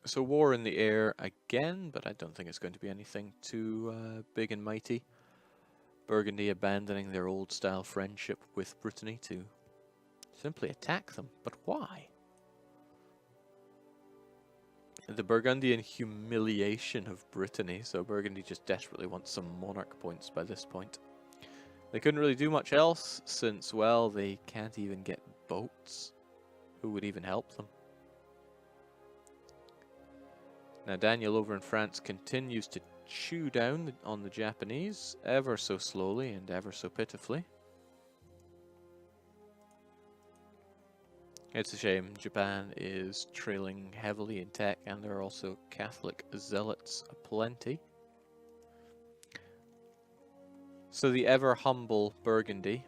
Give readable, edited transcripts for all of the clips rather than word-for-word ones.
So war in the air again, but I don't think it's going to be anything too big and mighty. Burgundy abandoning their old-style friendship with Brittany to simply attack them. But why? The Burgundian humiliation of Brittany, so Burgundy just desperately wants some monarch points by this point. They couldn't really do much else since, well, they can't even get boats. Who would even help them? Now Daniel over in France continues to chew down on the Japanese, ever so slowly and ever so pitifully. It's a shame. Japan is trailing heavily in tech, and there are also Catholic zealots aplenty. So the ever humble Burgundy,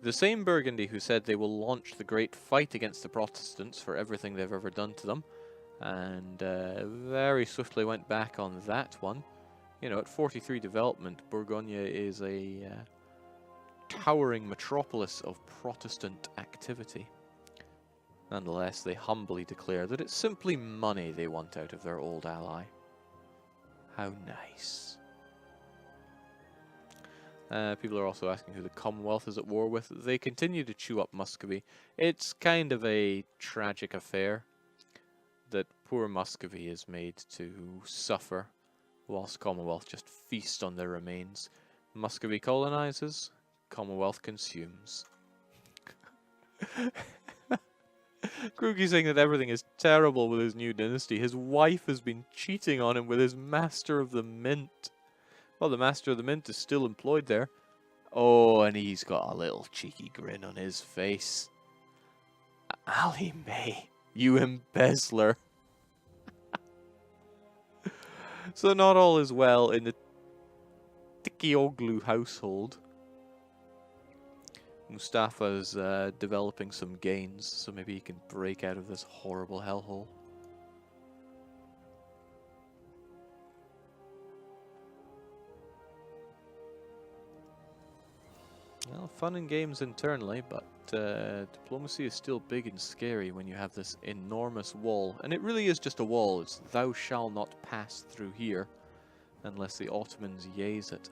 the same Burgundy who said they will launch the great fight against the Protestants for everything they've ever done to them, and very swiftly went back on that one. You know, at 43 development, Bourgogne is a towering metropolis of Protestant activity. Nonetheless, they humbly declare that it's simply money they want out of their old ally. How nice. People are also asking who the Commonwealth is at war with. They continue to chew up Muscovy. It's kind of a tragic affair that poor Muscovy is made to suffer, whilst Commonwealth just feast on their remains. Muscovy colonizes, Commonwealth consumes. Krugi saying that everything is terrible with his new dynasty. His wife has been cheating on him with his Master of the Mint. Well, the Master of the Mint is still employed there. Oh, and he's got a little cheeky grin on his face. Ali May, you embezzler. So not all is well in the Tikioglu household. Mustafa's developing some gains, so maybe he can break out of this horrible hellhole. Well, fun and games internally, but diplomacy is still big and scary when you have this enormous wall. And it really is just a wall. It's thou shalt not pass through here unless the Ottomans yeas it.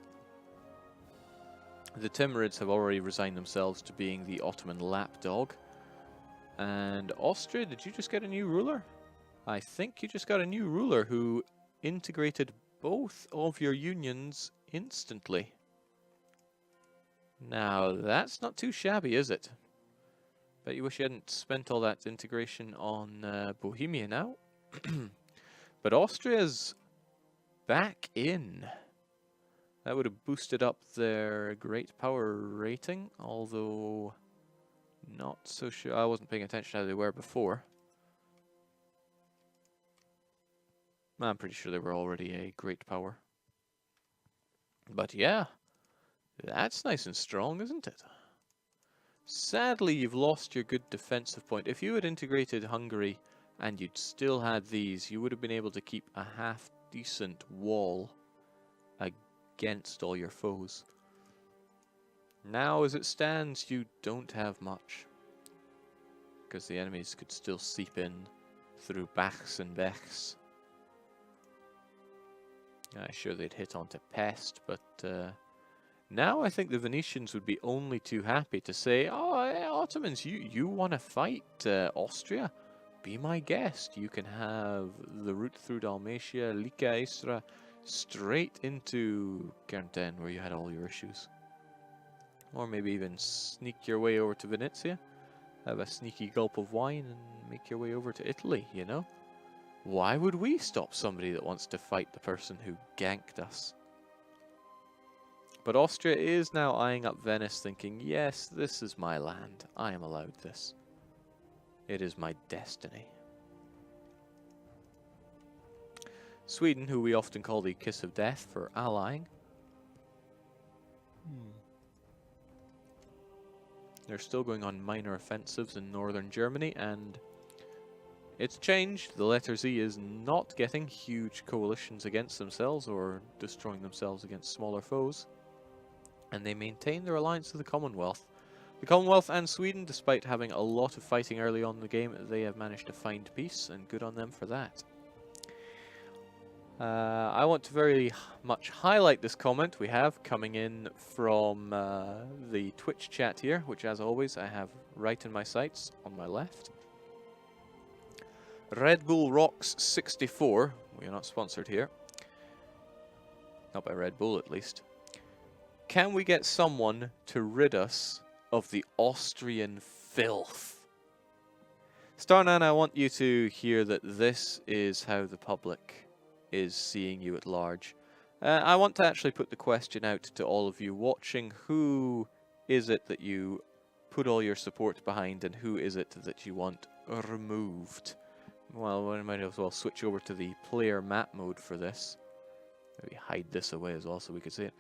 The Timurids have already resigned themselves to being the Ottoman lapdog. And Austria, did you just get a new ruler? I think you just got a new ruler who integrated both of your unions instantly. Now, that's not too shabby, is it? Bet you wish you hadn't spent all that integration on Bohemia now. But Austria's back in. That would have boosted up their great power rating, although not so sure. I wasn't paying attention how they were before. I'm pretty sure they were already a great power. But yeah, that's nice and strong, isn't it? Sadly, you've lost your good defensive point. If you had integrated Hungary and you'd still had these, you would have been able to keep a half-decent wall against all your foes. Now, as it stands, you don't have much, because the enemies could still seep in through Bachs and Bechs. I'm sure they'd hit onto Pest, but now I think the Venetians would be only too happy to say, oh, Ottomans, you want to fight Austria? Be my guest. You can have the route through Dalmatia, Lika, Istra, straight into Kärnten, where you had all your issues. Or maybe even sneak your way over to Venezia, have a sneaky gulp of wine, and make your way over to Italy, you know? Why would we stop somebody that wants to fight the person who ganked us? But Austria is now eyeing up Venice, thinking, yes, this is my land. I am allowed this. It is my destiny. Sweden, who we often call the kiss of death for allying. They're still going on minor offensives in northern Germany, and it's changed. The letter Z is not getting huge coalitions against themselves or destroying themselves against smaller foes. And they maintain their alliance with the Commonwealth. The Commonwealth and Sweden, despite having a lot of fighting early on in the game, they have managed to find peace, and good on them for that. I want to very much highlight this comment we have coming in from the Twitch chat here, which as always I have right in my sights on my left. Red Bull Rocks 64, we are not sponsored here. Not by Red Bull at least. Can we get someone to rid us of the Austrian filth? Starnan, I want you to hear that this is how the public is seeing you at large. I want to actually put the question out to all of you watching. Who is it that you put all your support behind, and who is it that you want removed? Well, we might as well switch over to the player map mode for this. Maybe hide this away as well so we could see it.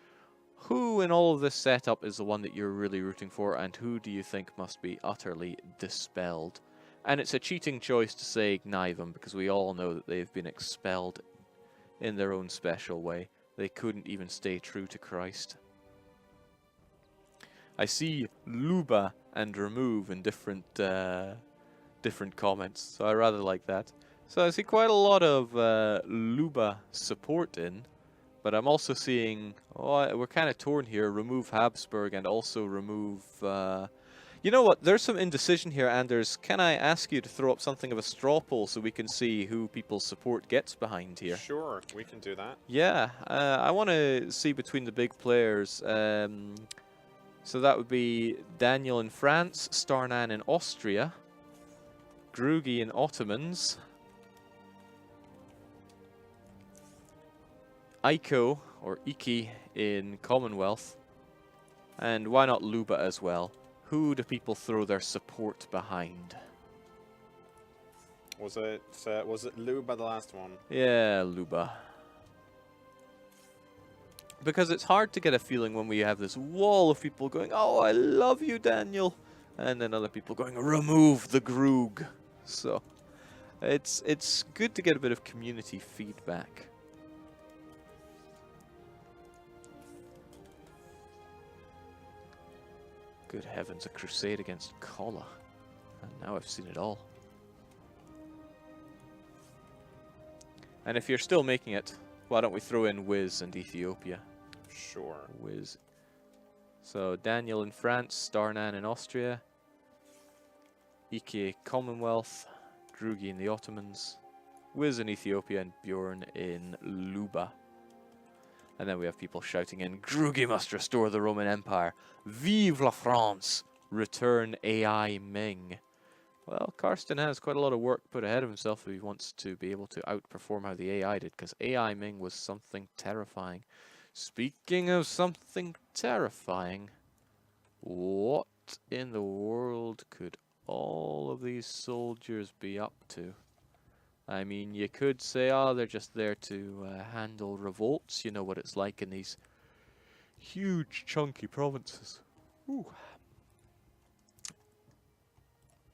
Who in all of this setup is the one that you're really rooting for, and who do you think must be utterly dispelled? And it's a cheating choice to say Gnivem, because we all know that they've been expelled in their own special way. They couldn't even stay true to Christ. I see Luba and remove in different comments, so I rather like that. So I see quite a lot of Luba support in, but I'm also seeing, oh, we're kind of torn here, remove Habsburg and also remove... you know what, there's some indecision here, Anders. Can I ask you to throw up something of a straw poll so we can see who people's support gets behind here? Sure, we can do that. Yeah, I want to see between the big players. So that would be Daniel in France, Starnan in Austria, Grugi in Ottomans, Iko, or Iki, in Commonwealth, and why not Luba as well? Who do people throw their support behind? Was it Luba the last one? Yeah, Luba. Because it's hard to get a feeling when we have this wall of people going, oh, I love you, Daniel, and then other people going, remove the Grug. So it's good to get a bit of community feedback. Good heavens, a crusade against Kolla. And now I've seen it all. And if you're still making it, why don't we throw in Wiz and Ethiopia? Sure. Wiz. So Daniel in France, Starnan in Austria, Ike Commonwealth, Drugi in the Ottomans, Wiz in Ethiopia, and Bjorn in Luba. And then we have people shouting in, Grugi must restore the Roman Empire. Vive la France! Return AI Ming. Well, Karsten has quite a lot of work put ahead of himself if he wants to be able to outperform how the AI did, because AI Ming was something terrifying. Speaking of something terrifying, what in the world could all of these soldiers be up to? I mean, you could say, oh, they're just there to handle revolts. You know what it's like in these huge, chunky provinces. Ooh.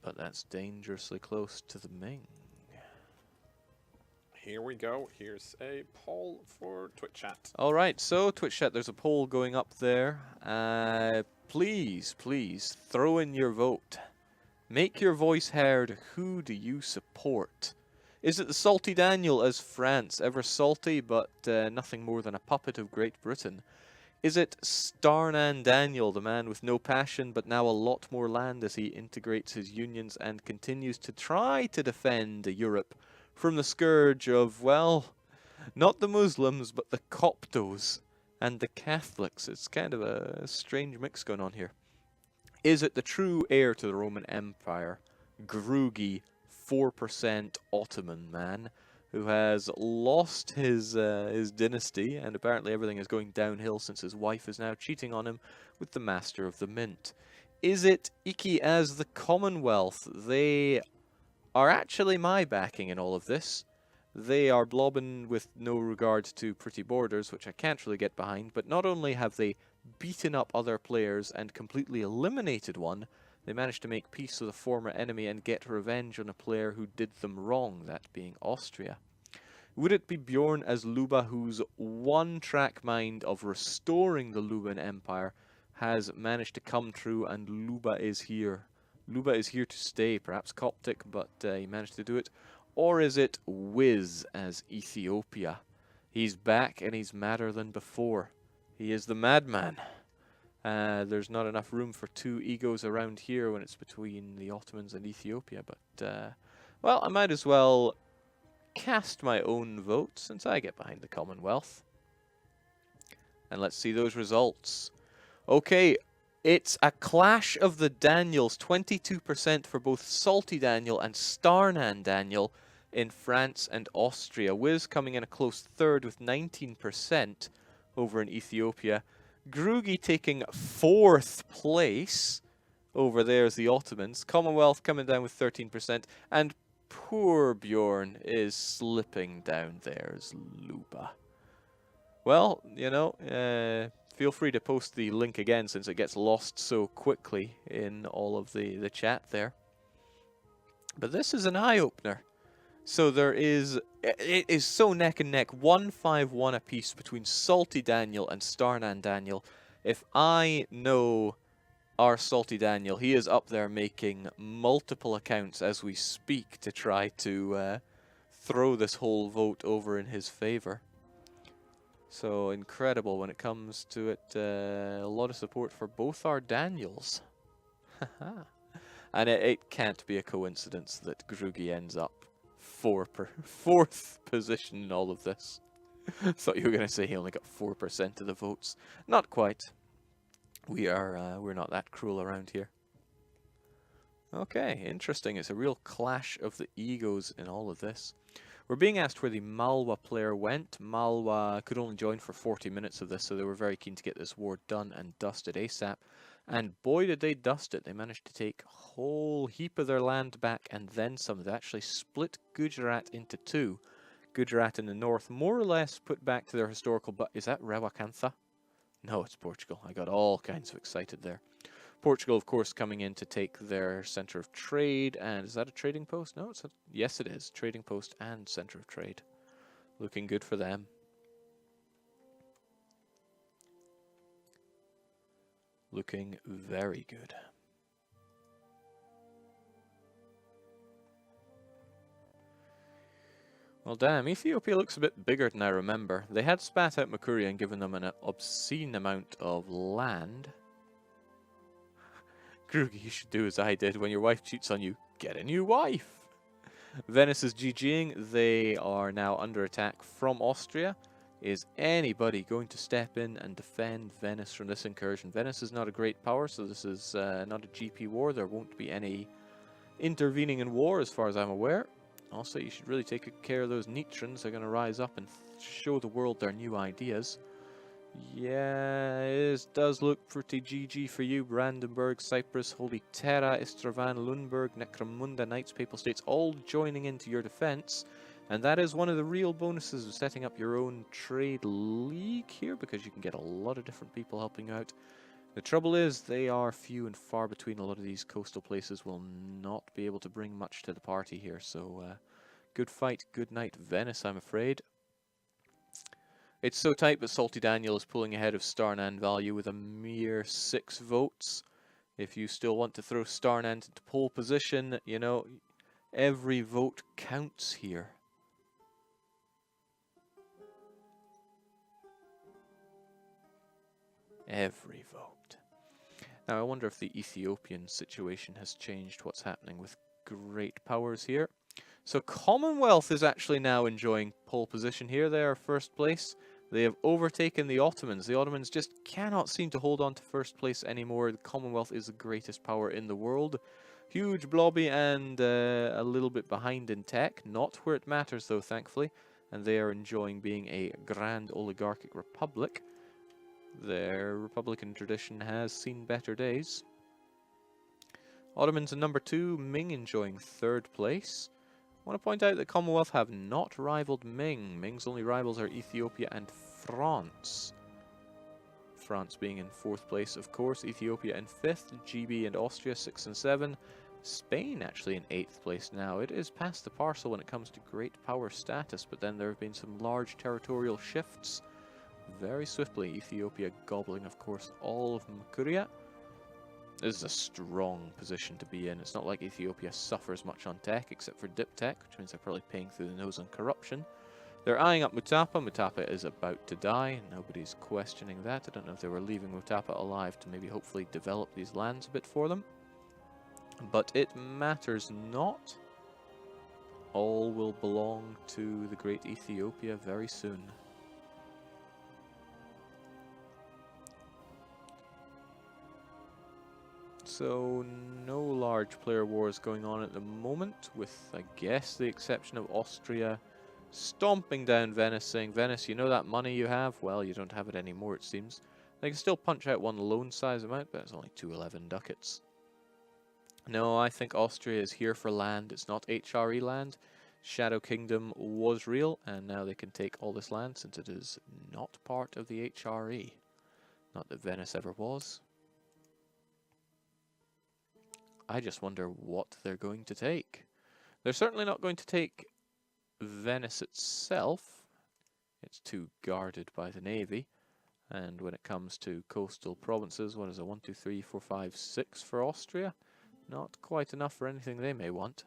But that's dangerously close to the Ming. Here we go. Here's a poll for Twitch chat. All right, so Twitch chat, there's a poll going up there. Please, please, throw in your vote. Make your voice heard. Who do you support? Is it the Salty Daniel as France, ever salty but nothing more than a puppet of Great Britain? Is it Starnan Daniel, the man with no passion but now a lot more land as he integrates his unions and continues to try to defend Europe from the scourge of, well, not the Muslims but the Coptos and the Catholics? It's kind of a strange mix going on here. Is it the true heir to the Roman Empire, Grugi, 4% Ottoman man, who has lost his dynasty, and apparently everything is going downhill since his wife is now cheating on him with the Master of the Mint? Is it Iki as the Commonwealth? They are actually my backing in all of this. They are blobbing with no regard to pretty borders, which I can't really get behind, but not only have they beaten up other players and completely eliminated one, they managed to make peace with a former enemy and get revenge on a player who did them wrong, that being Austria. Would it be Bjorn as Luba, whose one-track mind of restoring the Luban Empire has managed to come true, and Luba is here? Luba is here to stay, perhaps Coptic, but he managed to do it. Or is it Wiz as Ethiopia? He's back and he's madder than before. He is the madman. There's not enough room for two egos around here when it's between the Ottomans and Ethiopia, but, well, I might as well cast my own vote since I get behind the Commonwealth. And let's see those results. Okay, it's a clash of the Daniels, 22% for both Salty Daniel and Starnan Daniel in France and Austria. Wiz coming in a close third with 19% over in Ethiopia. Grugi taking 4th place. Over there's the Ottomans. Commonwealth coming down with 13%. And poor Bjorn is slipping down there's Luba. Well, you know, feel free to post the link again since it gets lost so quickly in all of the chat there. But this is an eye-opener. So there is, it is so neck and neck, 1-5-1 apiece between Salty Daniel and Starnan Daniel. If I know our Salty Daniel, he is up there making multiple accounts as we speak to try to throw this whole vote over in his favor. So incredible when it comes to it, a lot of support for both our Daniels. And it can't be a coincidence that Grugi ends up 4th position in all of this. Thought you were going to say he only got 4% of the votes. Not quite. We're not that cruel around here. Okay, interesting. It's a real clash of the egos in all of this. We're being asked where the Malwa player went. Malwa could only join for 40 minutes of this, so they were very keen to get this war done and dusted ASAP. And boy did they dust it. They managed to take a whole heap of their land back and then some. They actually split Gujarat into two. Gujarat in the north, more or less put back to their historical... Is that Rawakantha? No, it's Portugal. I got all kinds of excited there. Portugal, of course, coming in to take their centre of trade. And is that a trading post? No, yes, it is. Trading post and centre of trade. Looking good for them. Looking very good. Well, damn, Ethiopia looks a bit bigger than I remember. They had spat out Makuria and given them an obscene amount of land. Grugi, you should do as I did. When your wife cheats on you, get a new wife. Venice is GGing. They are now under attack from Austria. Is anybody going to step in and defend Venice from this incursion? Venice is not a great power, so this is not a GP war. There won't be any intervening in war as far as I'm aware. Also, you should really take good care of those Nitrans. They're going to rise up and show the world their new ideas. Yeah, it does look pretty GG for you. Brandenburg, Cyprus, Holy Terra, Istravan, Lundberg, Necromunda, Knights, Papal States, all joining into your defense. And that is one of the real bonuses of setting up your own trade league here, because you can get a lot of different people helping you out. The trouble is, they are few and far between. A lot of these coastal places will not be able to bring much to the party here. So, good fight, good night, Venice, I'm afraid. It's so tight, but Salty Daniel is pulling ahead of Starnan Value with a mere 6 votes. If you still want to throw Starnan into pole position, you know, every vote counts here. Every vote. Now, I wonder if the Ethiopian situation has changed what's happening with great powers here. So Commonwealth is actually now enjoying pole position here. They are first place. They have overtaken the Ottomans. The Ottomans just cannot seem to hold on to first place anymore. The Commonwealth is the greatest power in the world. Huge blobby and a little bit behind in tech. Not where it matters though, thankfully. And they are enjoying being a grand oligarchic republic. Their republican tradition has seen better days. Ottomans in number 2, Ming enjoying 3rd place. I want to point out that Commonwealth have not rivaled Ming. Ming's only rivals are Ethiopia and France. France being in 4th place, of course. Ethiopia in 5th. GB and Austria 6 and 7. Spain actually in 8th place now. It is past the parcel when it comes to great power status, but then there have been some large territorial shifts. Very swiftly, Ethiopia gobbling, of course, all of Makuria. This is a strong position to be in. It's not like Ethiopia suffers much on tech, except for dip tech, which means they're probably paying through the nose on corruption. They're eyeing up Mutapa. Mutapa is about to die. Nobody's questioning that. I don't know if they were leaving Mutapa alive to maybe hopefully develop these lands a bit for them. But it matters not. All will belong to the great Ethiopia very soon. So, no large player wars going on at the moment, with, I guess, the exception of Austria stomping down Venice, saying, Venice, you know that money you have? Well, you don't have it anymore, it seems. They can still punch out one loan size amount, but it's only 211 ducats. No, I think Austria is here for land. It's not HRE land. Shadow Kingdom was real, and now they can take all this land since it is not part of the HRE. Not that Venice ever was. I just wonder what they're going to take. They're certainly not going to take Venice itself. It's too guarded by the navy. And when it comes to coastal provinces, what is it? 1, 2, 3, 4, 5, 6 for Austria? Not quite enough for anything they may want.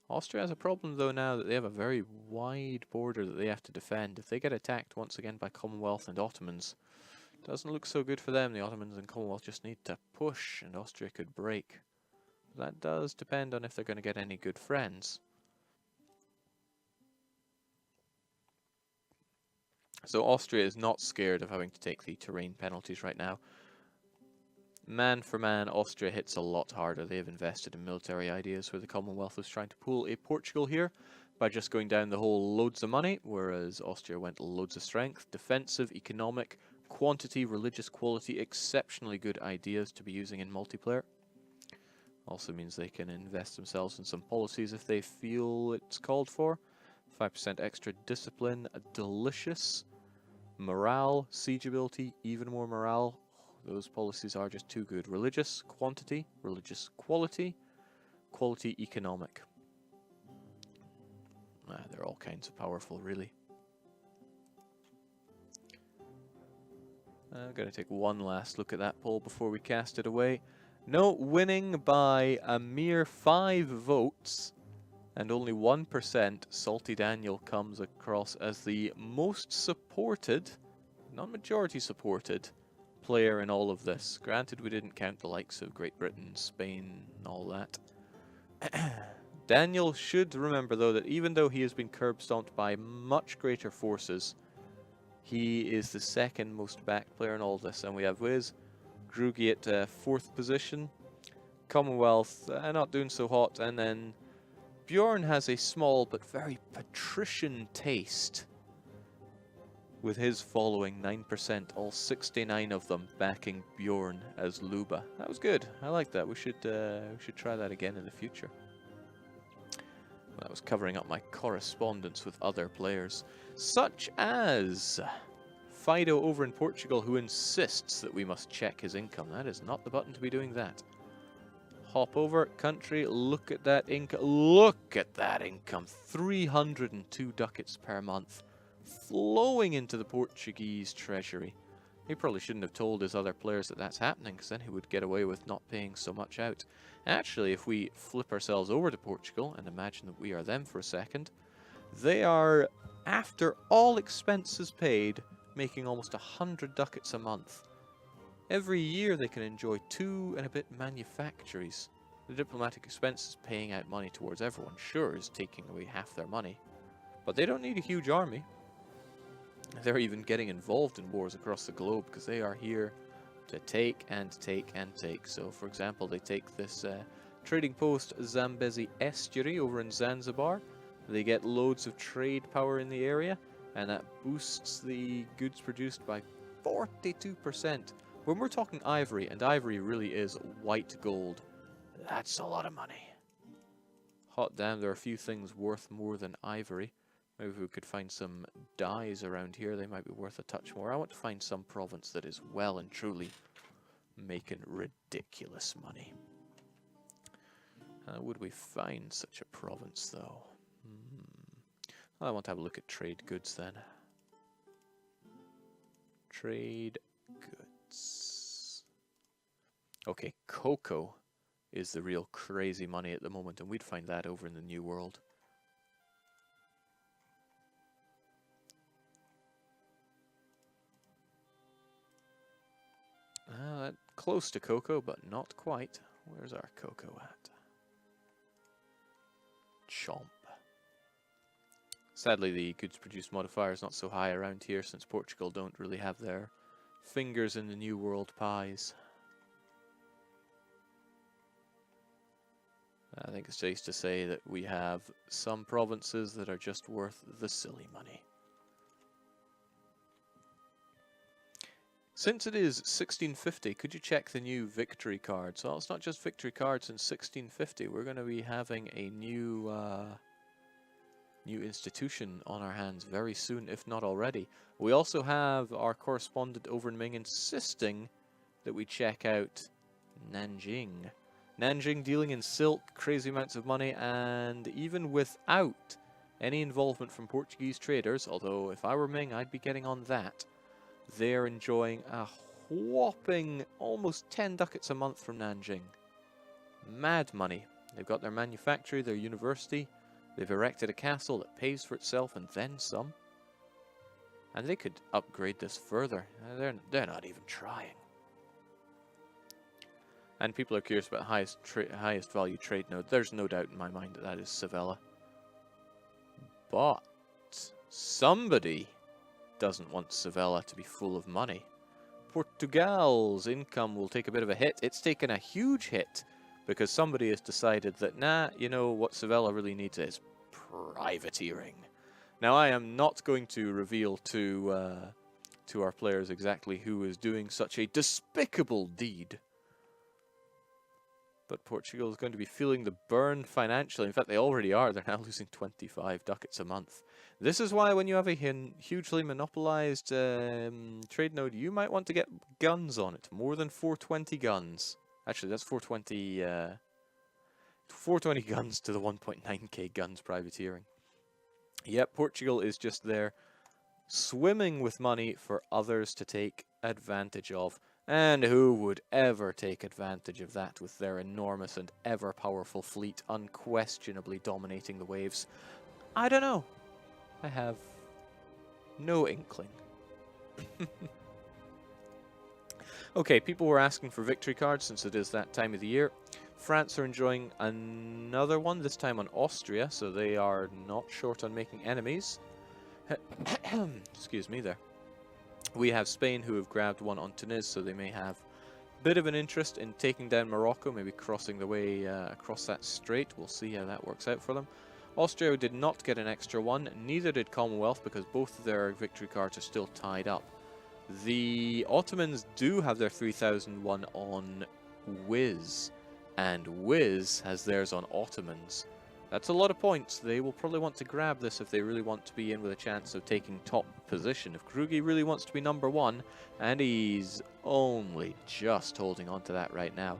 Austria has a problem though now that they have a very wide border that they have to defend. If they get attacked once again by Commonwealth and Ottomans, doesn't look so good for them. The Ottomans and Commonwealth just need to push and Austria could break. That does depend on if they're going to get any good friends. So Austria is not scared of having to take the terrain penalties right now. Man for man, Austria hits a lot harder. They have invested in military ideas where the Commonwealth was trying to pull a Portugal here by just going down the whole loads of money, whereas Austria went loads of strength, defensive, economic, quantity, religious quality, exceptionally good ideas to be using in multiplayer. Also means they can invest themselves in some policies if they feel it's called for. 5% extra discipline, delicious. Morale, siege ability, even more morale. Those policies are just too good. Religious quantity, religious quality, quality economic. They're all kinds of powerful, really. I'm going to take one last look at that poll before we cast it away. No, winning by a mere 5 votes and only 1%, Salty Daniel comes across as the most supported, not majority supported, player in all of this. Granted, we didn't count the likes of Great Britain, Spain, and all that. Daniel should remember, though, that even though he has been curb-stomped by much greater forces, he is the second most backed player in all of this. And we have Wiz, Grugi at 4th position, Commonwealth not doing so hot, and then Bjorn has a small but very patrician taste, with his following 9%, all 69 of them backing Bjorn as Luba. That was good. I like that. We should try that again in the future. That was covering up my correspondence with other players, such as Fido over in Portugal, who insists that we must check his income. That is not the button to be doing that. Hop over, country, look at that income. Look at that income. 302 ducats per month. Flowing into the Portuguese treasury. He probably shouldn't have told his other players that that's happening, because then he would get away with not paying so much out. Actually, if we flip ourselves over to Portugal and imagine that we are them for a second, they are, after all expenses paid, making almost 100 ducats a month. Every year they can enjoy 2 and a bit manufactories. The diplomatic expenses paying out money towards everyone sure is taking away half their money. But they don't need a huge army. They're even getting involved in wars across the globe because they are here to take and take and take. So, for example, they take this trading post Zambezi Estuary over in Zanzibar. They get loads of trade power in the area, and that boosts the goods produced by 42%. When we're talking ivory, and ivory really is white gold, that's a lot of money. Hot damn, there are a few things worth more than ivory. Maybe if we could find some dyes around here, they might be worth a touch more. I want to find some province that is well and truly making ridiculous money. How would we find such a province, though? Well, I want to have a look at trade goods, then. Trade goods. Okay, cocoa is the real crazy money at the moment, and we'd find that over in the New World. close to cocoa, but not quite. Where's our cocoa at? Chomp. Sadly, the goods produced modifier is not so high around here, since Portugal don't really have their fingers in the New World pies. I think it's safe to say that we have some provinces that are just worth the silly money. Since it is 1650, could you check the new victory cards? Well, it's not just victory cards in 1650. We're going to be having a new institution on our hands very soon, if not already. We also have our correspondent over in Ming insisting that we check out Nanjing. Nanjing dealing in silk, crazy amounts of money, and even without any involvement from Portuguese traders, although if I were Ming, I'd be getting on that. They're enjoying a whopping almost 10 ducats a month from Nanjing. Mad money. They've got their manufactory, their university. They've erected a castle that pays for itself and then some. And they could upgrade this further. They're not even trying. And people are curious about highest value trade node. There's no doubt in my mind that that is Sevilla. But somebody doesn't want Sevilla to be full of money. Portugal's income will take a bit of a hit. It's taken a huge hit because somebody has decided that, nah, you know what Sevilla really needs is privateering. Now, I am not going to reveal to our players exactly who is doing such a despicable deed. But Portugal is going to be feeling the burn financially. In fact, they already are. They're now losing 25 ducats a month. This is why when you have a hugely monopolized trade node, you might want to get guns on it. More than 420 guns. Actually, that's 420 guns to the 1.9k guns privateering. Yep, Portugal is just there swimming with money for others to take advantage of. And who would ever take advantage of that with their enormous and ever-powerful fleet unquestionably dominating the waves? I don't know. I have no inkling. Okay, people were asking for victory cards since it is that time of the year. France are enjoying another one, this time on Austria, so they are not short on making enemies. Excuse me there. We have Spain, who have grabbed one on Tunis, so they may have a bit of an interest in taking down Morocco, maybe crossing the way across that strait. We'll see how that works out for them. Austria did not get an extra one, neither did Commonwealth, because both of their victory cards are still tied up. The Ottomans do have their 3001 on Wiz, and Wiz has theirs on Ottomans. That's a lot of points. They will probably want to grab this if they really want to be in with a chance of taking top position. If Krugi really wants to be #1, and he's only just holding on to that right now.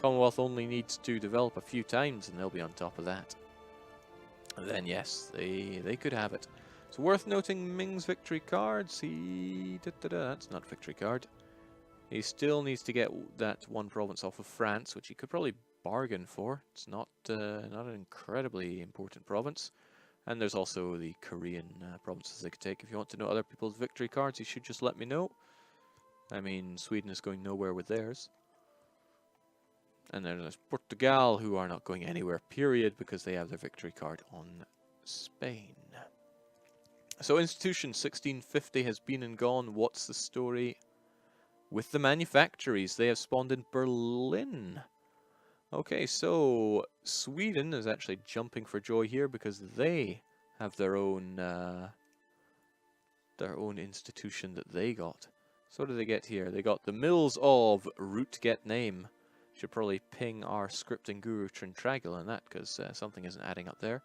Commonwealth only needs to develop a few times and they'll be on top of that. And then yes, they could have it. It's worth noting Ming's victory cards. That's not victory card. He still needs to get that one province off of France, which he could probably bargain for. It's not an incredibly important province. And there's also the Korean provinces they could take. If you want to know other people's victory cards, you should just let me know. I mean, Sweden is going nowhere with theirs. And then there's Portugal, who are not going anywhere, period, because they have their victory card on Spain. So Institution 1650 has been and gone. What's the story with the manufactories? They have spawned in Berlin. Okay, so Sweden is actually jumping for joy here because they have their own institution that they got. So what do they get here? They got the Mills of Root Get Name. Should probably ping our scripting guru Trintragil on that because something isn't adding up there.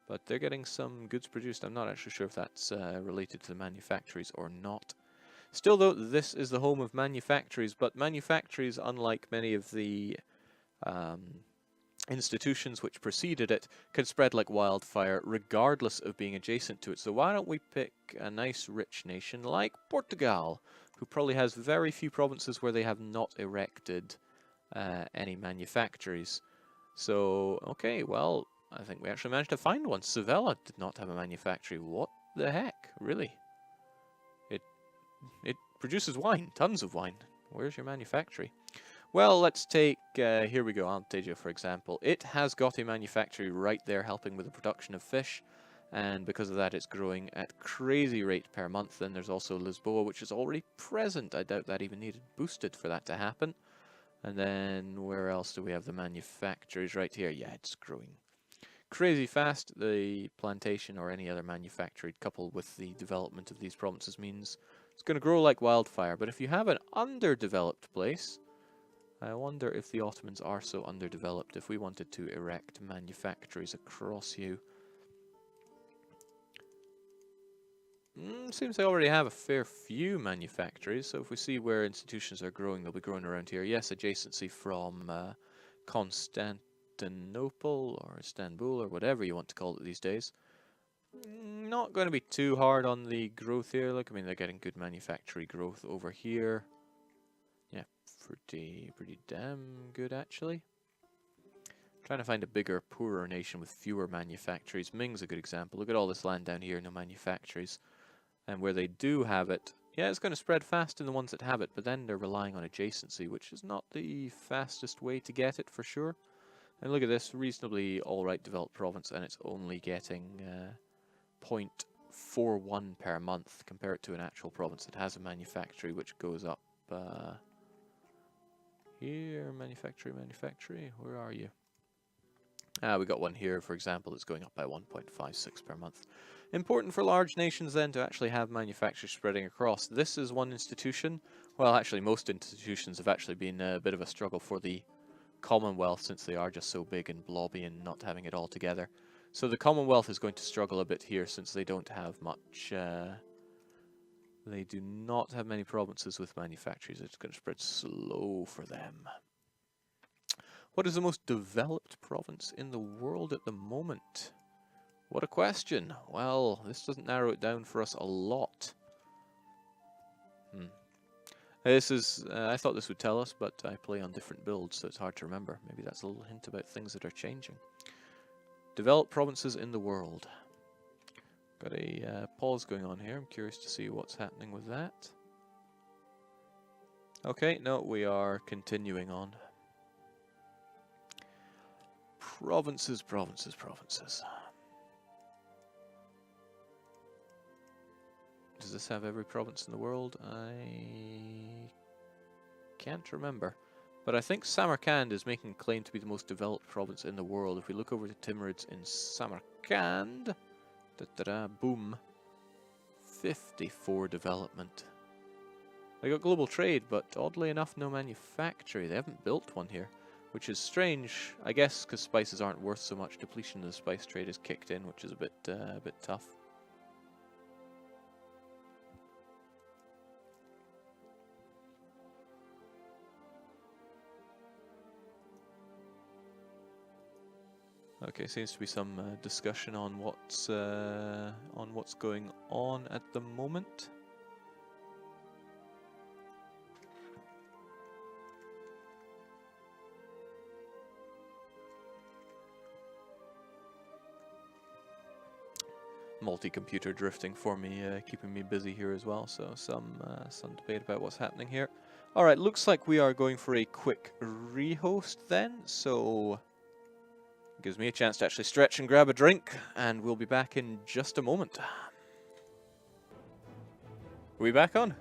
But they're getting some goods produced. I'm not actually sure if that's related to the manufactories or not. Still though, this is the home of manufactories, but manufactories, unlike many of the institutions which preceded it, can spread like wildfire regardless of being adjacent to it. So why don't we pick a nice rich nation like Portugal, who probably has very few provinces where they have not erected any manufactories. So, okay, well, I think we actually managed to find one. Sevilla did not have a manufactory. What the heck, really? It produces wine, tons of wine. Where's your manufactory? Well, let's take, here we go, Antasia, for example. It has got a manufactory right there helping with the production of fish, and because of that it's growing at crazy rate per month. Then there's also Lisboa, which is already present. I doubt that even needed boosted for that to happen. And then where else do we have the manufactories? Right here. Yeah, it's growing crazy fast. The plantation or any other manufactory coupled with the development of these provinces means it's going to grow like wildfire. But if you have an underdeveloped place, I wonder if the Ottomans are so underdeveloped. If we wanted to erect manufactories across you, seems they already have a fair few manufactories. So if we see where institutions are growing, they'll be growing around here. Yes, adjacency from Constantinople or Istanbul or whatever you want to call it these days. Not going to be too hard on the growth here. Look, I mean, they're getting good manufacturing growth over here. Yeah, pretty damn good actually. Trying to find a bigger, poorer nation with fewer manufactories. Ming's a good example. Look at all this land down here, no manufactories. And where they do have it, yeah, it's going to spread fast in the ones that have it, but then they're relying on adjacency, which is not the fastest way to get it for sure. And look at this, reasonably alright developed province, and it's only getting 0.41 per month compared to an actual province that has a manufactory which goes up here. Manufactory, where are you? We got one here, for example, that's going up by 1.56 per month. Important for large nations then to actually have manufacturers spreading across. This is one institution. Well, actually most institutions have actually been a bit of a struggle for the Commonwealth, since they are just so big and blobby and not having it all together. So the Commonwealth is going to struggle a bit here since they don't have much, they do not have many provinces with manufactories. It's going to spread slow for them. What is the most developed province in the world at the moment? What a question. Well, this doesn't narrow it down for us a lot. This is, I thought this would tell us, but I play on different builds, so it's hard to remember. Maybe that's a little hint about things that are changing. Developed provinces in the world. Got a pause going on here. I'm curious to see what's happening with that. Okay, no, we are continuing on. Provinces. Does this have every province in the world? I can't remember. But I think Samarkand is making a claim to be the most developed province in the world. If we look over to Timurids in Samarkand, boom, 54 development. They got global trade, but oddly enough, no manufactory. They haven't built one here, which is strange. I guess because spices aren't worth so much. Depletion of the spice trade is kicked in, which is a bit tough. Okay, seems to be some discussion on what's going on at the moment. Multi-computer drifting for me, keeping me busy here as well. So some debate about what's happening here. All right, looks like we are going for a quick rehost then. So. Gives me a chance to actually stretch and grab a drink, and we'll be back in just a moment. Are we back on?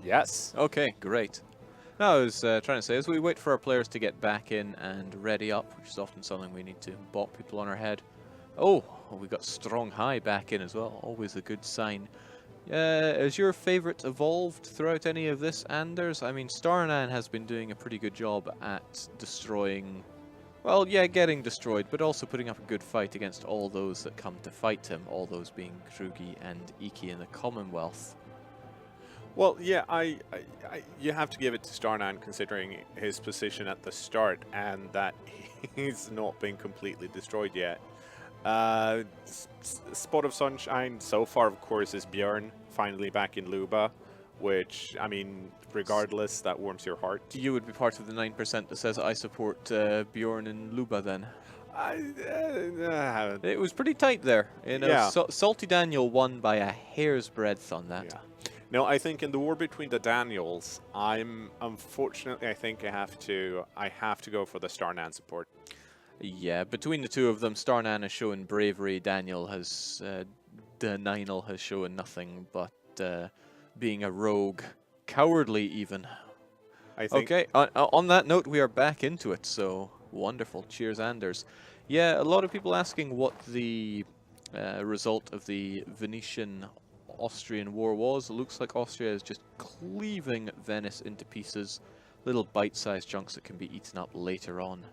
Yes. Okay, great. Now, I was trying to say, as we wait for our players to get back in and ready up, which is often something we need to bop people on our head. Oh, we got Strong High back in as well, always a good sign. Has your favourite evolved throughout any of this, Anders? I mean, Starnan has been doing a pretty good job at destroying... Well, yeah, getting destroyed, but also putting up a good fight against all those that come to fight him, all those being Krugi and Iki in the Commonwealth. Well, yeah, you have to give it to Starnan considering his position at the start and that he's not been completely destroyed yet. Spot of Sunshine so far, of course, is Björn finally back in Luba, which, I mean, regardless, that warms your heart. You would be part of the 9% that says I support Bjorn and Luba then. It was pretty tight there. You know, yeah. Salty Daniel won by a hair's breadth on that. Yeah. No, I think in the war between the Daniels, unfortunately I think I have to go for the Starnan support. Yeah, between the two of them, Starnan has shown bravery. Daniel has, Daniel has shown nothing but being a rogue, cowardly even. I think. Okay, on that note, we are back into it, so wonderful. Cheers, Anders. Yeah, a lot of people asking what the result of the Venetian-Austrian war was. It looks like Austria is just cleaving Venice into pieces, little bite-sized chunks that can be eaten up later on.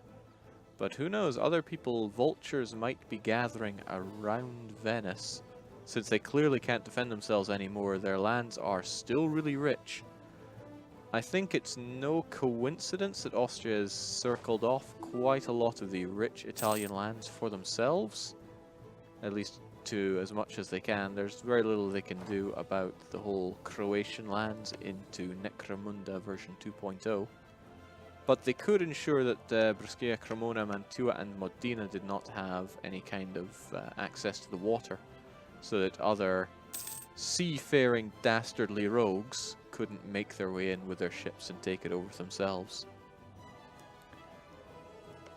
But who knows, other people, vultures might be gathering around Venice. Since they clearly can't defend themselves anymore, their lands are still really rich. I think it's no coincidence that Austria has circled off quite a lot of the rich Italian lands for themselves. At least to as much as they can. There's very little they can do about the whole Croatian lands into Necromunda version 2.0. But they could ensure that Briscia, Cremona, Mantua and Modena did not have any kind of access to the water, so that other seafaring dastardly rogues couldn't make their way in with their ships and take it over themselves.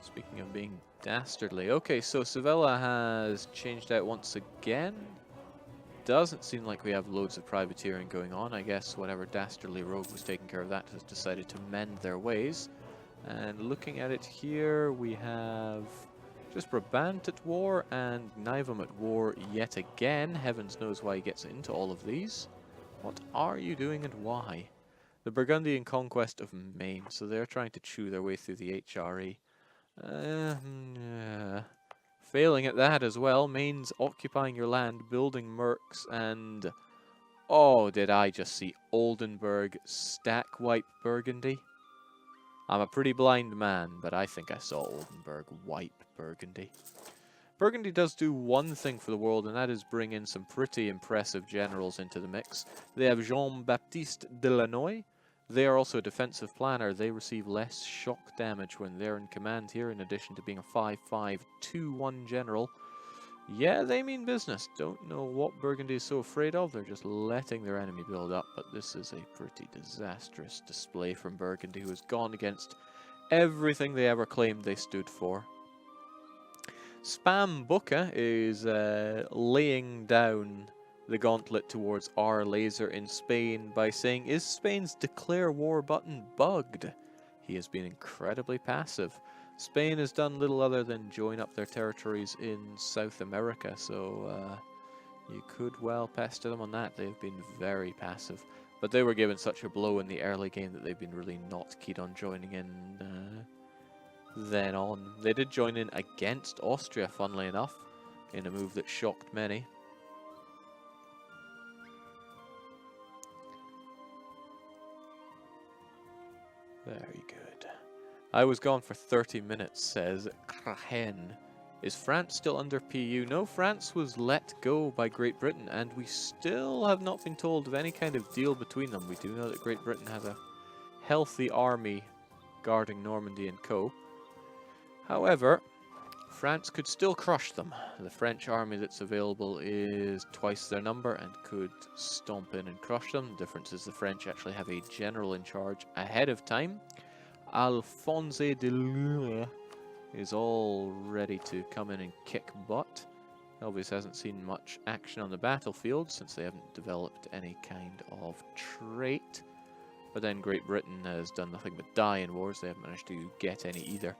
Speaking of being dastardly, okay, so Sevilla has changed out once again. Doesn't seem like we have loads of privateering going on. I guess whatever dastardly rogue was taking care of that has decided to mend their ways. And looking at it here, we have just Brabant at war and Nivem at war yet again. Heavens knows why he gets into all of these. What are you doing and why? The Burgundian conquest of Maine, so they're trying to chew their way through the HRE. Failing at that as well. Maine's occupying your land, building mercs, and... oh, did I just see Oldenburg stack wipe Burgundy? I'm a pretty blind man, but I think I saw Oldenburg wipe Burgundy. Burgundy does do one thing for the world, and that is bring in some pretty impressive generals into the mix. They have Jean-Baptiste Delanoy. They are also a defensive planner. They receive less shock damage when they're in command here, in addition to being a 5-5-2-1 general. Yeah, they mean business. Don't know what Burgundy is so afraid of. They're just letting their enemy build up, but this is a pretty disastrous display from Burgundy, who has gone against everything they ever claimed they stood for. Spam Bucca is laying down the gauntlet towards our laser in Spain by saying, is Spain's declare war button bugged? He has been incredibly passive. Spain has done little other than join up their territories in South America, so you could well pester them on that. They've been very passive. But they were given such a blow in the early game that they've been really not keen on joining in then on. They did join in against Austria, funnily enough, in a move that shocked many. Very good. I was gone for 30 minutes, says Krahen. Is France still under PU? No, France was let go by Great Britain, and we still have not been told of any kind of deal between them. We do know that Great Britain has a healthy army guarding Normandy and co. However, France could still crush them. The French army that's available is twice their number and could stomp in and crush them. The difference is the French actually have a general in charge ahead of time. Alphonse de Lure is all ready to come in and kick butt. Elvis hasn't seen much action on the battlefield since they haven't developed any kind of trait. But then Great Britain has done nothing but die in wars. They haven't managed to get any either.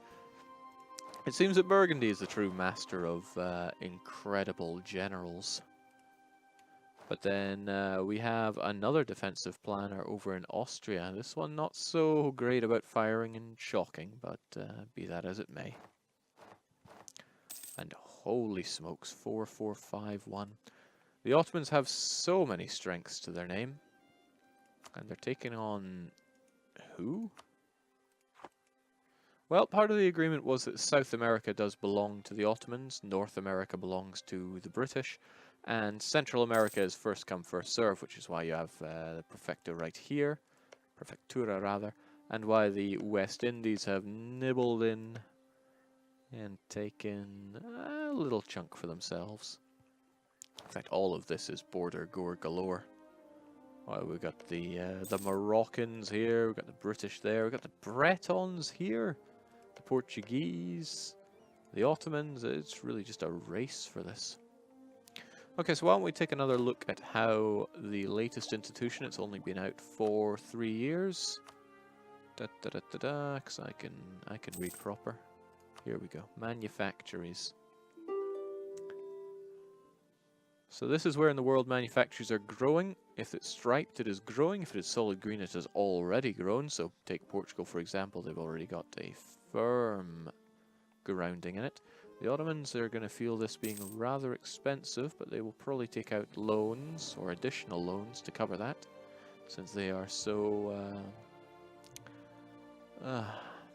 It seems that Burgundy is the true master of incredible generals. But then we have another defensive planner over in Austria. This one not so great about firing and shocking, but be that as it may. And holy smokes, 4-4-5-1. The Ottomans have so many strengths to their name. And they're taking on... who? Well, part of the agreement was that South America does belong to the Ottomans, North America belongs to the British, and Central America is first come, first serve, which is why you have the Prefecto right here, Prefectura rather, and why the West Indies have nibbled in and taken a little chunk for themselves. In fact, all of this is border gore galore. Oh, we've got the Moroccans here, we've got the British there, we've got the Bretons here, the Portuguese, the Ottomans. It's really just a race for this. Okay, so why don't we take another look at how the latest institution, it's only been out for 3 years. Because I can read proper. Here we go. Manufactories. So this is where in the world manufactories are growing. If it's striped, it is growing. If it is solid green, it has already grown. So take Portugal, for example. They've already got a firm grounding in it. The Ottomans are going to feel this being rather expensive, but they will probably take out loans or additional loans to cover that, since they are so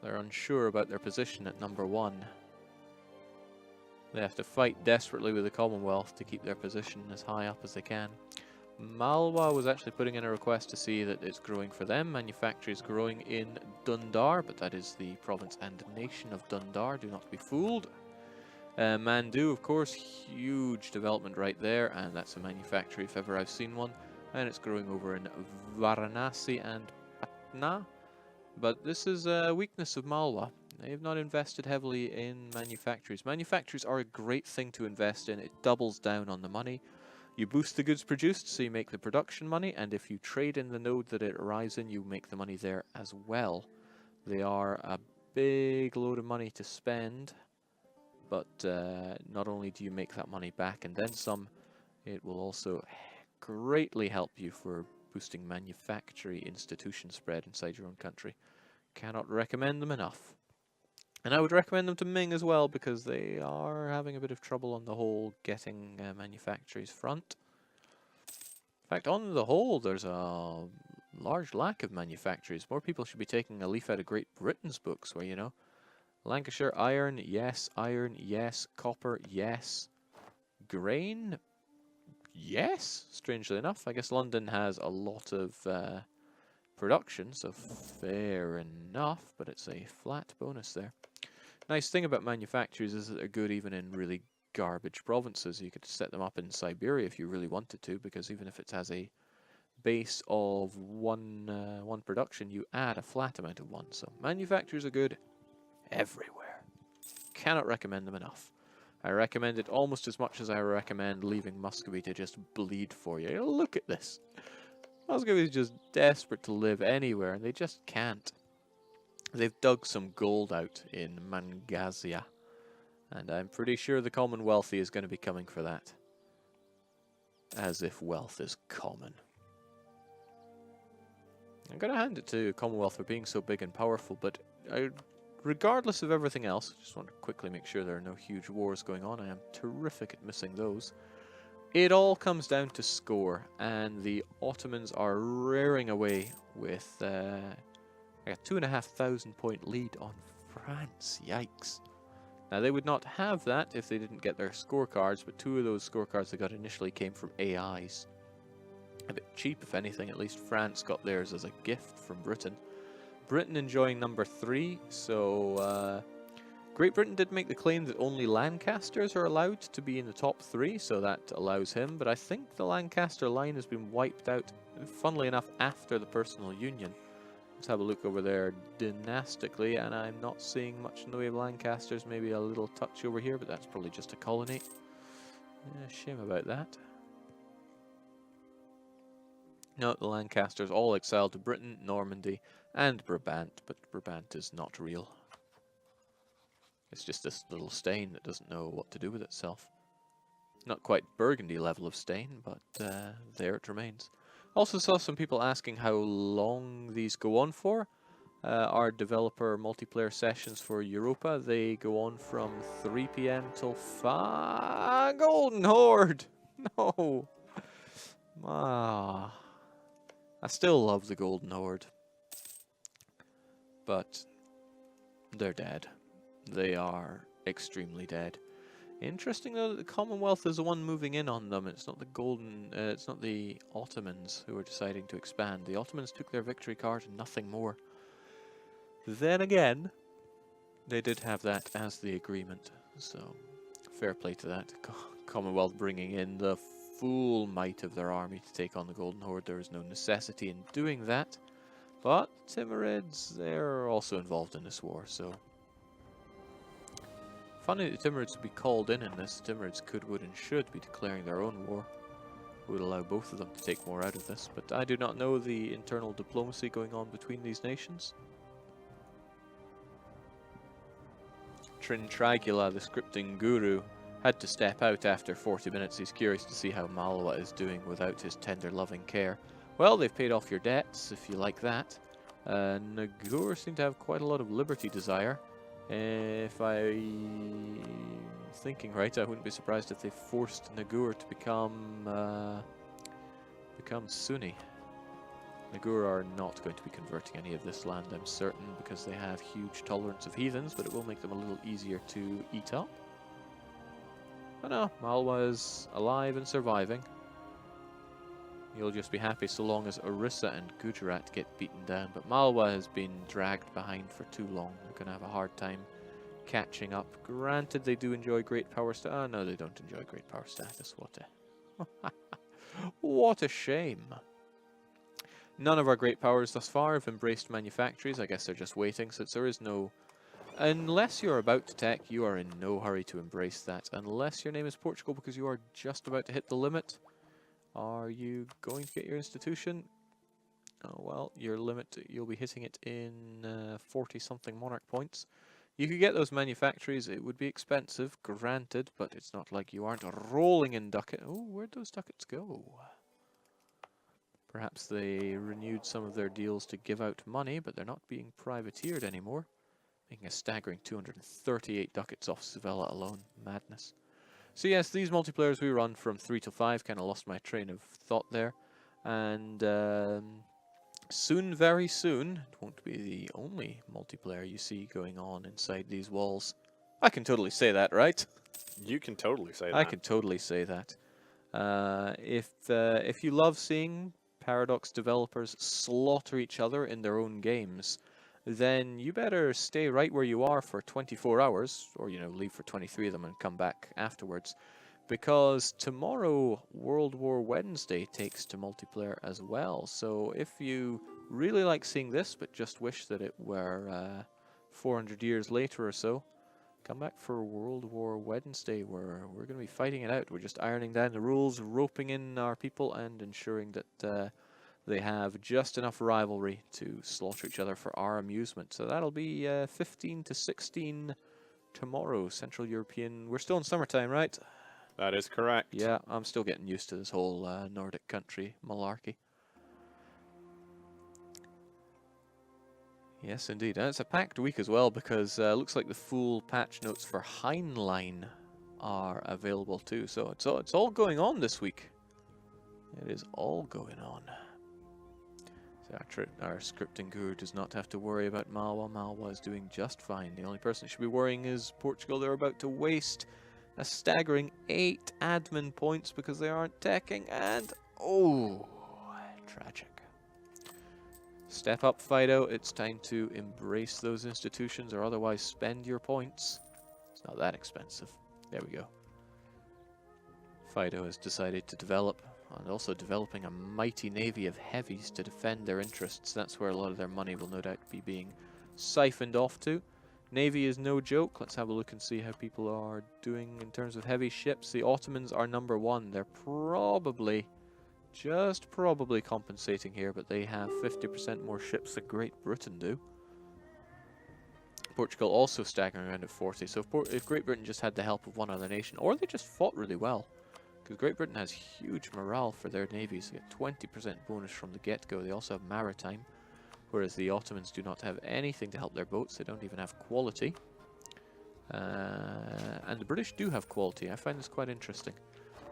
they're unsure about their position at number 1. They have to fight desperately with the Commonwealth to keep their position as high up as they can. Malwa was actually putting in a request to see that it's growing for them. Manufactories growing in Dundar, but that is the province and nation of Dundar, do not be fooled. Mandu, of course, huge development right there, and that's a manufactory if ever I've seen one. And it's growing over in Varanasi and Patna. But this is a weakness of Malwa. They've not invested heavily in manufactories. Manufactories are a great thing to invest in. It doubles down on the money. You boost the goods produced, so you make the production money, and if you trade in the node that it arrives in, you make the money there as well. They are a big load of money to spend, but not only do you make that money back and then some, it will also greatly help you for boosting manufacturing institution spread inside your own country. Cannot recommend them enough. And I would recommend them to Ming as well, because they are having a bit of trouble on the whole getting manufactories front. In fact, on the whole, there's a large lack of manufactories. More people should be taking a leaf out of Great Britain's books, where, you know, Lancashire, iron, yes. Copper, yes. Grain, yes, strangely enough. I guess London has a lot of production, so fair enough, but it's a flat bonus there. Nice thing about manufacturers is that they're good even in really garbage provinces. You could set them up in Siberia if you really wanted to, because even if it has a base of one production, you add a flat amount of one. So manufacturers are good everywhere. Cannot recommend them enough. I recommend it almost as much as I recommend leaving Muscovy to just bleed for you. Look at this. Muscovy is just desperate to live anywhere, and they just can't. They've dug some gold out in Mangazia, and I'm pretty sure the Commonwealthy is going to be coming for that. As if wealth is common. I'm going to hand it to Commonwealth for being so big and powerful, but regardless of everything else, I just want to quickly make sure there are no huge wars going on. I am terrific at missing those. It all comes down to score, and the Ottomans are rearing away with a 2,500 point lead on France. Yikes. Now, they would not have that if they didn't get their scorecards, but 2 of those scorecards they got initially came from AIs. A bit cheap, if anything. At least France got theirs as a gift from Britain. Britain enjoying number 3, so Great Britain did make the claim that only Lancasters are allowed to be in the top 3, so that allows him, but I think the Lancaster line has been wiped out, funnily enough, after the personal union. Let's have a look over there dynastically, and I'm not seeing much in the way of Lancasters. Maybe a little touch over here, but that's probably just a colony. Shame about that. No, the Lancasters all exiled to Britain, Normandy, and Brabant, but Brabant is not real. It's just this little stain that doesn't know what to do with itself. Not quite Burgundy level of stain, but there it remains. Also saw some people asking how long these go on for. Our developer multiplayer sessions for Europa, they go on from 3 PM till 5... Golden Horde! No! I still love the Golden Horde. But they're dead. They are extremely dead. Interesting though that the Commonwealth is the one moving in on them. It's not the it's not the Ottomans who are deciding to expand. The Ottomans took their victory card and nothing more. Then again, they did have that as the agreement, so fair play to that. Commonwealth bringing in the full might of their army to take on the Golden Horde. There is no necessity in doing that. But Timurids, they're also involved in this war, so... Funny that the Timurids would be called in this. Timurids could, would, and should be declaring their own war. Would allow both of them to take more out of this, but I do not know the internal diplomacy going on between these nations. Trintragula, the scripting guru, had to step out after 40 minutes. He's curious to see how Malwa is doing without his tender loving care. Well, they've paid off your debts, if you like that. Nagur seem to have quite a lot of liberty desire. If I'm thinking right, I wouldn't be surprised if they forced Nagur to become Sunni. Nagur are not going to be converting any of this land, I'm certain, because they have huge tolerance of heathens, but it will make them a little easier to eat up. But no, Malwa is alive and surviving. You'll just be happy so long as Orissa and Gujarat get beaten down, but Malwa has been dragged behind for too long. They're going to have a hard time catching up. Granted, they do enjoy great power status. Oh, no, they don't enjoy great power status. What a shame. None of our great powers thus far have embraced manufactories. I guess they're just waiting, since there is no... Unless you're about to tech, you are in no hurry to embrace that. Unless your name is Portugal, because you are just about to hit the limit. Are you going to get your institution? Oh, well, your limit, you'll be hitting it in 40-something monarch points. You could get those manufactories. It would be expensive, granted, but it's not like you aren't rolling in ducat. Oh, where'd those ducats go? Perhaps they renewed some of their deals to give out money, but they're not being privateered anymore. Making a staggering 238 ducats off Sevilla alone. Madness. So yes, these multiplayers we run from 3 to 5. Kind of lost my train of thought there. And soon, very soon, it won't be the only multiplayer you see going on inside these walls. I can totally say that, right? You can totally say that. I can totally say that. If you love seeing Paradox developers slaughter each other in their own games, then you better stay right where you are for 24 hours, or, you know, leave for 23 of them and come back afterwards, because tomorrow, World War Wednesday, takes to multiplayer as well. So if you really like seeing this, but just wish that it were 400 years later or so, come back for World War Wednesday, where we're going to be fighting it out. We're just ironing down the rules, roping in our people, and ensuring that they have just enough rivalry to slaughter each other for our amusement. So that'll be 15 to 16 tomorrow, Central European. We're still in summertime, right? That is correct. Yeah, I'm still getting used to this whole Nordic country malarkey. Yes, indeed. And it's a packed week as well, because it looks like the full patch notes for Heinlein are available too. So it's all going on this week. It is all going on. So our scripting guru does not have to worry about Malwa. Malwa is doing just fine. The only person that should be worrying is Portugal. They're about to waste a staggering 8 admin points because they aren't teching, and oh, tragic. Step up, Fido. It's time to embrace those institutions, or otherwise spend your points. It's not that expensive. There we go. Fido has decided to develop, and also developing a mighty navy of heavies to defend their interests. That's where a lot of their money will no doubt be being siphoned off to. Navy is no joke. Let's have a look and see how people are doing in terms of heavy ships. The Ottomans are #1. They're probably, just probably compensating here, but they have 50% more ships than Great Britain do. Portugal also staggering around at 40. So if Great Britain just had the help of one other nation, or they just fought really well, because Great Britain has huge morale for their navies. They get 20% bonus from the get-go. They also have maritime, whereas the Ottomans do not have anything to help their boats. They don't even have quality. And the British do have quality. I find this quite interesting,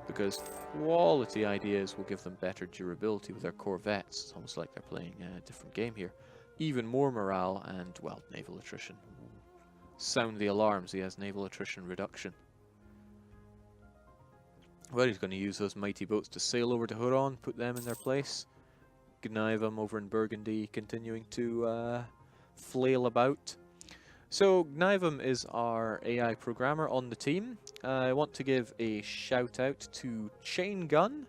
because quality ideas will give them better durability with their corvettes. It's almost like they're playing a different game here. Even more morale and, well, naval attrition. Sound the alarms. He has naval attrition reduction. Well, he's going to use those mighty boats to sail over to Huron, put them in their place. Gnaivum over in Burgundy continuing to flail about. So Gnaivum is our AI programmer on the team. I want to give a shout out to Chain Gun,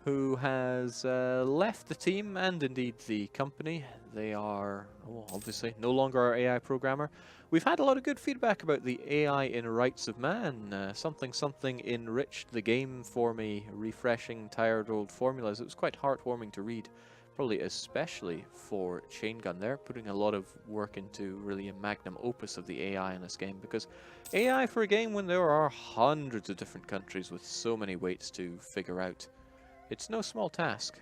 who has left the team and indeed the company. They are, obviously, no longer our AI programmer. We've had a lot of good feedback about the AI in Rights of Man. Something enriched the game for me, refreshing tired old formulas. It was quite heartwarming to read, probably especially for Chain Gun. They're putting a lot of work into really a magnum opus of the AI in this game, because AI for a game when there are hundreds of different countries with so many weights to figure out, it's no small task.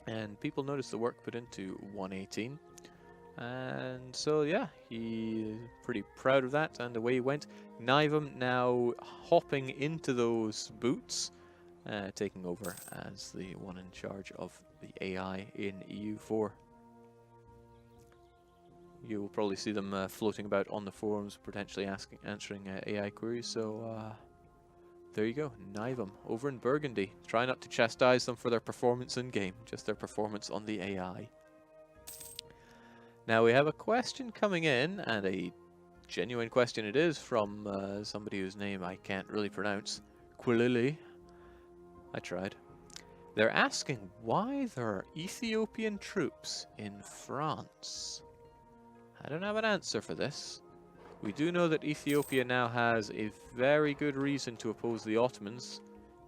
And people noticed the work put into 118. And so, yeah, he's pretty proud of that, and away he went. Nivem now hopping into those boots, taking over as the one in charge of the AI in EU4. You will probably see them floating about on the forums, potentially answering AI queries, so there you go, Nivem over in Burgundy. Try not to chastise them for their performance in-game, just their performance on the AI. Now we have a question coming in, and a genuine question it is, from somebody whose name I can't really pronounce. Quilili. I tried. They're asking why there are Ethiopian troops in France. I don't have an answer for this. We do know that Ethiopia now has a very good reason to oppose the Ottomans.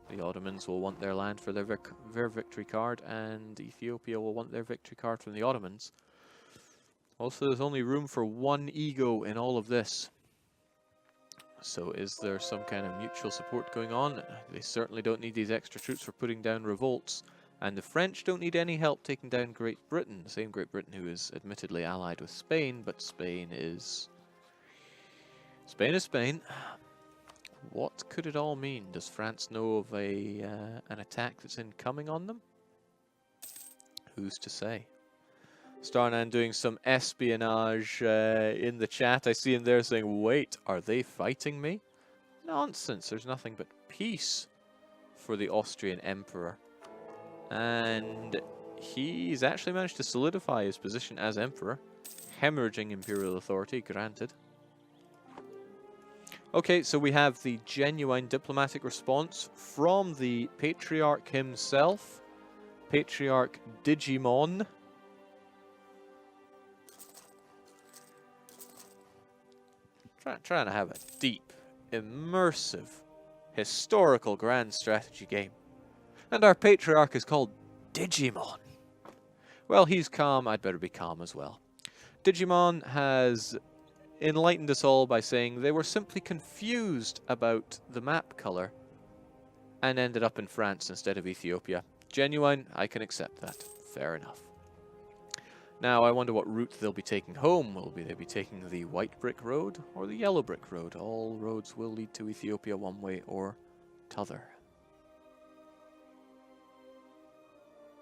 The Ottomans will want their land for their victory card, and Ethiopia will want their victory card from the Ottomans. Also, there's only room for one ego in all of this. So is there some kind of mutual support going on? They certainly don't need these extra troops for putting down revolts. And the French don't need any help taking down Great Britain. The same Great Britain who is admittedly allied with Spain, but Spain is Spain. What could it all mean? Does France know of an attack that's incoming on them? Who's to say? Starnan doing some espionage in the chat. I see him there saying, wait, are they fighting me? Nonsense, there's nothing but peace for the Austrian Emperor. And he's actually managed to solidify his position as Emperor. Hemorrhaging imperial authority, granted. Okay, so we have the genuine diplomatic response from the Patriarch himself. Patriarch Digimon. Trying to have a deep, immersive, historical grand strategy game. And our Patriarch is called Digimon. Well, he's calm, I'd better be calm as well. Digimon has enlightened us all by saying they were simply confused about the map color and ended up in France instead of Ethiopia. Genuine, I can accept that. Fair enough. Now, I wonder what route they'll be taking home. Will they be taking the white brick road or the yellow brick road? All roads will lead to Ethiopia one way or t'other.